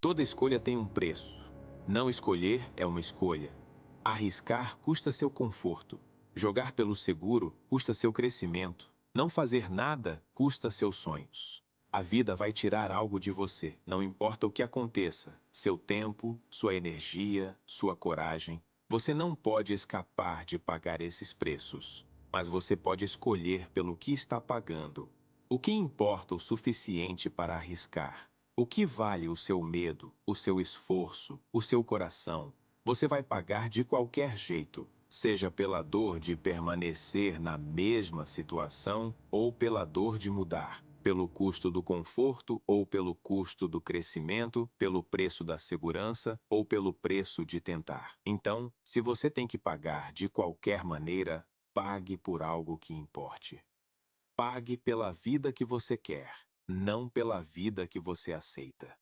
Toda escolha tem um preço. Não escolher é uma escolha. Arriscar custa seu conforto. Jogar pelo seguro custa seu crescimento. Não fazer nada custa seus sonhos. A vida vai tirar algo de você, não importa o que aconteça. Seu tempo, sua energia, sua coragem. Você não pode escapar de pagar esses preços. Mas você pode escolher pelo que está pagando. O que importa o suficiente para arriscar? O que vale o seu medo, o seu esforço, o seu coração? Você vai pagar de qualquer jeito, seja pela dor de permanecer na mesma situação ou pela dor de mudar, pelo custo do conforto ou pelo custo do crescimento, pelo preço da segurança ou pelo preço de tentar. Então, se você tem que pagar de qualquer maneira, pague por algo que importe. Pague pela vida que você quer, não pela vida que você aceita.